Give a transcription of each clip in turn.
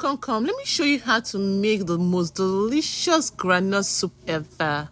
Come. Let me show you how to make the most delicious groundnut soup ever.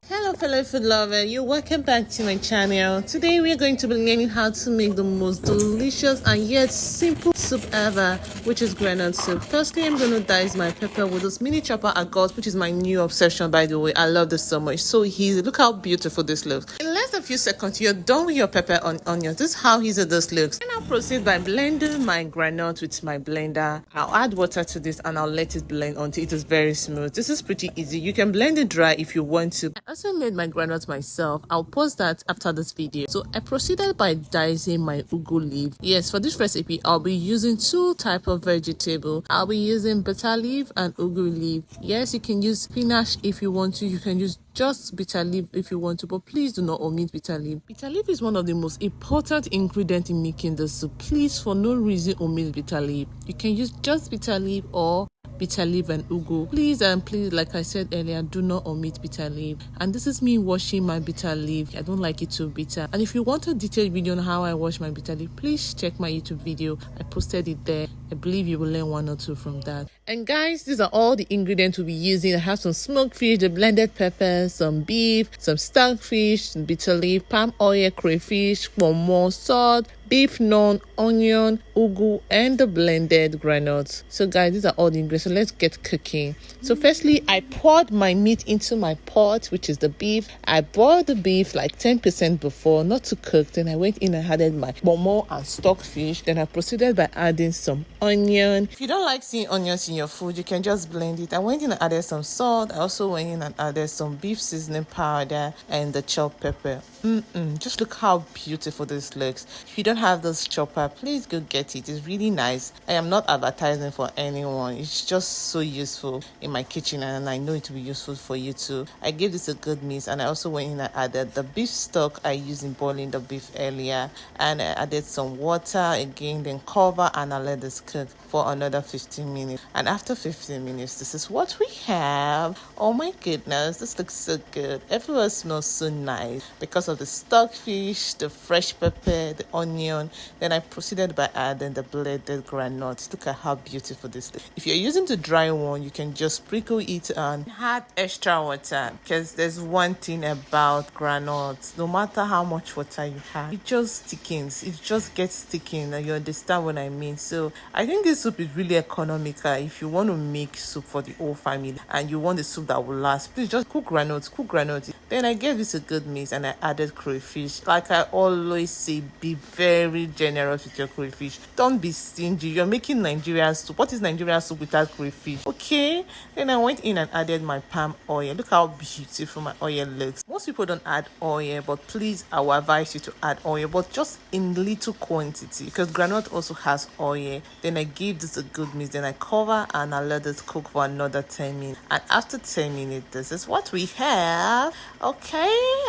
Hello fellow food lover, you're welcome back to my channel. Today we are going to be learning how to make the most delicious and yet simple soup ever, which is groundnut soup. Firstly, I'm going to dice my pepper with this mini chopper I got, which is my new obsession, by the way. I love this so much. So easy. Look how beautiful this looks. In less than a few seconds, you're done with your pepper on onions. This is how easy this looks. And I'll proceed by blending my groundnut with my blender. I'll add water to this and I'll let it blend until it is very smooth. This is pretty easy. You can blend it dry if you want to. I also made my groundnut myself. I'll post that after this video. So I proceeded by dicing my ugu leaf. Yes, for this recipe I'll be using two types of vegetable. I'll be using bitter leaf and ugu leaf. Yes, you can use spinach if you want to. You can use just bitter leaf if you want to, but please do not omit bitter leaf. Bitter leaf is one of the most important ingredients in making the soup. Please, for no reason, omit bitter leaf. You can use just bitter leaf or bitter leaf and ugu. Please, like I said earlier, do not omit bitter leaf. And this is me washing my bitter leaf. I don't like it too bitter. And if you want a detailed video on how I wash my bitter leaf, please check my YouTube video. I posted it there. I believe you will learn one or two from that. And guys, these are all the ingredients we'll be using. I have some smoked fish, the blended peppers, some beef, some stockfish, some bitter leaf, palm oil, crayfish, more salt, beef, naan, onion, ugu, and the blended groundnuts. So guys, these are all the ingredients. So let's get cooking. So firstly, I poured my meat into my pot, which is the beef. I boiled the beef like 10% before, not to cook. Then I went in and added my momo and stockfish. Then I proceeded by adding some onion. If you don't like seeing onions in your food, you can just blend it. I went in and added some salt. I also went in and added some beef seasoning powder and the chopped pepper. Just look how beautiful this looks. If you don't have this chopper, please go get it. It's really nice. I am not advertising for anyone. It's just so useful in my kitchen, and I know it will be useful for you too. I gave this a good mix, and I also went in and added the beef stock I used in boiling the beef earlier, and I added some water again, then cover, and I let this cook for another 15 minutes. And after 15 minutes, this is what we have. Oh my goodness, this looks so good. Everywhere smells so nice because of the stockfish, the fresh pepper, the onion. Then I proceeded by adding the blended groundnuts. Look at how beautiful this is. If you're using the dry one, you can just sprinkle it and add extra water, because there's one thing about groundnuts. No matter how much water you have, it just thickens. It just gets thickened, and you understand what I mean. So I think this soup is really economical. If you want to make soup for the whole family and you want the soup that will last, please just cook groundnuts. Then I gave this a good mix and I added crayfish. Like I always say, be very generous with your crayfish. Don't be stingy. You're making Nigerian soup. What is Nigerian soup without crayfish? Okay. Then I went in and added my palm oil. Look how beautiful my oil looks. Most people don't add oil, but please, I will advise you to add oil, but just in little quantity, because groundnut also has oil. Then I gave this a good mix. Then I cover and I let it cook for another 10 minutes. And after 10 minutes, this is what we have. Okay,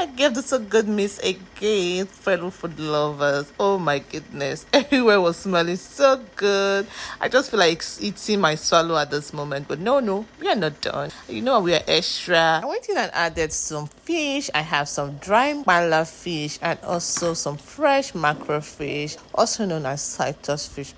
I gave this a good mix again, fellow food lovers. Oh my goodness, everywhere was smelling so good. I just feel like eating my swallow at this moment, but no, we are not done. You know, we are extra. I went in and added some fish. I have some dry mala fish and also some fresh mackerel fish, also known as citrus fish.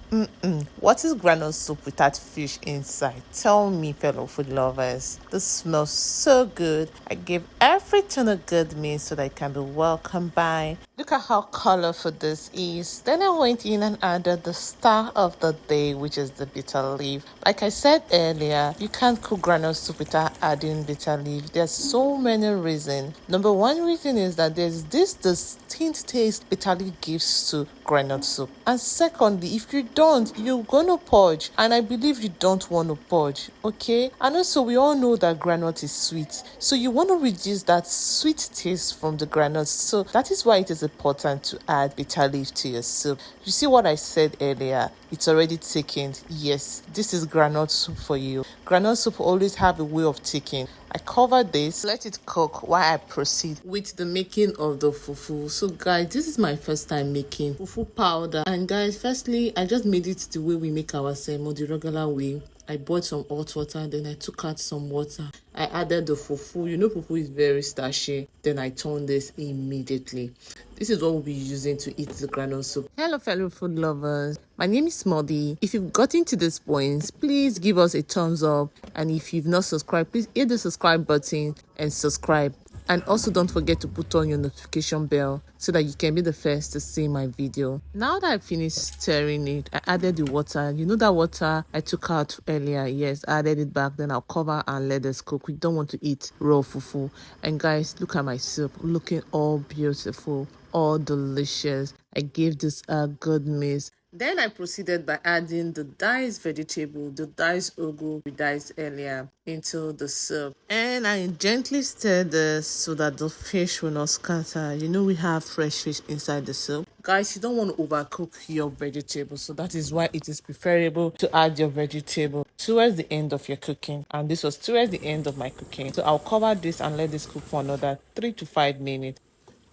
What is groundnut soup without fish inside? Tell me, fellow food lovers. This smells so good. I gave everything a good mix so that it can be well combined. Look at how colorful this is. Then I went in and added the star of the day, which is the bitter leaf. Like I said earlier, you can't cook groundnut soup without adding bitter leaf. There's so many reasons. Number one reason is that there's this distinct taste bitter leaf gives to groundnut soup. And secondly, if you don't, you're gonna purge. And I believe you don't want to purge, okay? And also, we all know that groundnut is sweet. So you want to reduce that sweet taste from the groundnut. So that is why it is important to add bitter leaf to your soup. You see what I said earlier? It's already thickened. Yes, this is groundnut soup for you. Groundnut soup always have a way of thickening. I cover this, let it cook while I proceed with the making of the fufu. So guys, this is my first time making fufu powder. And guys, firstly, I just made it the way we make our semo, the regular way. I boiled some hot water, then I took out some water. I added the fufu. You know fufu is very starchy. Then I turned this immediately. This is what we'll be using to eat the groundnut soup. Hello fellow food lovers. My name is Smoddy. If you've gotten to this point, please give us a thumbs up. And if you've not subscribed, please hit the subscribe button and subscribe. And also don't forget to put on your notification bell so that you can be the first to see my video. Now that I finished stirring it, I added the water. You know that water I took out earlier? Yes, I added it back. Then I'll cover and let this cook. We don't want to eat raw fufu. And guys, look at my soup. Looking all beautiful, all delicious. I gave this a good mix. Then I proceeded by adding the diced vegetable, the diced ugu we diced earlier, into the soup. And I gently stir this so that the fish will not scatter. You know we have fresh fish inside the soup. Guys, you don't want to overcook your vegetable, so that is why it is preferable to add your vegetable towards the end of your cooking. And this was towards the end of my cooking. So I'll cover this and let this cook for another 3 to 5 minutes.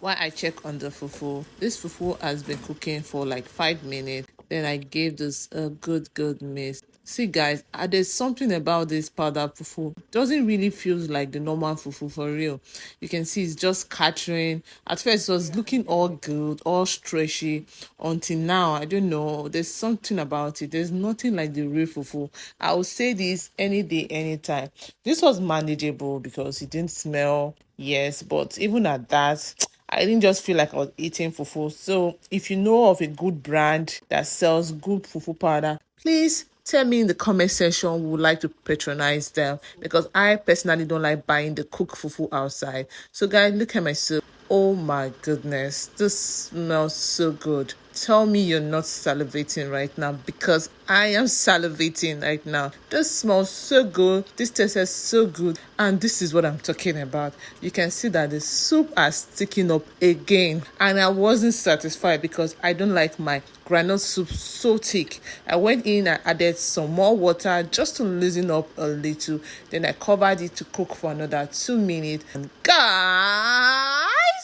While I check on the fufu, this fufu has been cooking for like 5 minutes. Then I gave this a good mix. See guys, there's something about this powder fufu. Doesn't really feel like the normal fufu for real. You can see it's just catching. At first it was looking all good, all stretchy. Until now, I don't know. There's something about it. There's nothing like the real fufu. I will say this any day, anytime. This was manageable because it didn't smell. Yes, but even at that, I didn't just feel like I was eating fufu. So if you know of a good brand that sells good fufu powder, please tell me in the comment section. We would like to patronize them because I personally don't like buying the cooked fufu outside. So guys, look at my soup. Oh my goodness, this smells so good. Tell me you're not salivating right now because I am salivating right now. This smells so good. This tastes so good. And this is what I'm talking about. You can see that the soup is sticking up again. And I wasn't satisfied because I don't like my groundnut soup so thick. I went in and added some more water just to loosen up a little. Then I covered it to cook for another 2 minutes. And guys,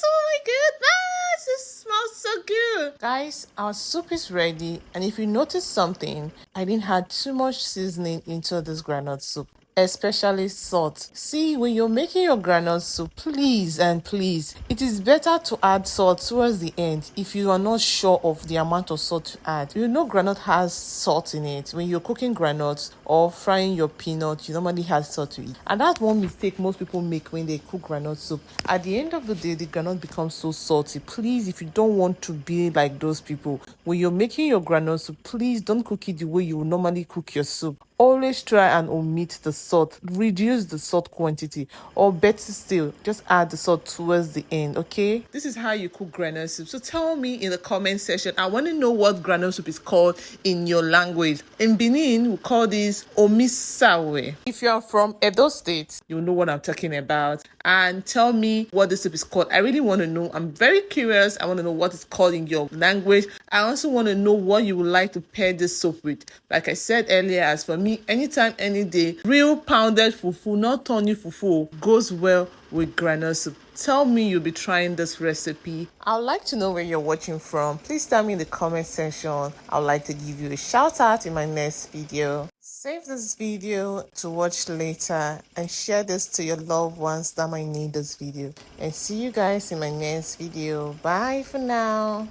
oh my goodness, it smells so good. Guys, our soup is ready. And if you notice something, I didn't add too much seasoning into this groundnut soup, especially salt. See, when you're making your groundnut soup, please and please, it is better to add salt towards the end if you are not sure of the amount of salt to add. You know groundnut has salt in it. When you're cooking groundnuts or frying your peanuts, you normally add salt to it. And that's one mistake most people make when they cook groundnut soup. At the end of the day, the groundnut becomes so salty. Please, if you don't want to be like those people, when you're making your groundnut soup, please don't cook it the way you would normally cook your soup. Always try and omit the salt. Reduce the salt quantity, or better still, just add the salt towards the end, okay? This is how you cook groundnut soup. So tell me in the comment section. I want to know what groundnut soup is called in your language. In Benin, we call this Omisagwe. If you're from Edo State, you'll know what I'm talking about. And tell me what the soup is called. I really want to know. I'm very curious. I want to know what it's called in your language. I also want to know what you would like to pair this soup with. Like I said earlier, as for me, anytime, any day, real pounded fufu, not Tony fufu, goes well with groundnut soup. Tell me you'll be trying this recipe. I'd like to know where you're watching from. Please tell me in the comment section. I'd like to give you a shout out in my next video. Save this video to watch later and share this to your loved ones that might need this video. And see you guys in my next video. Bye for now.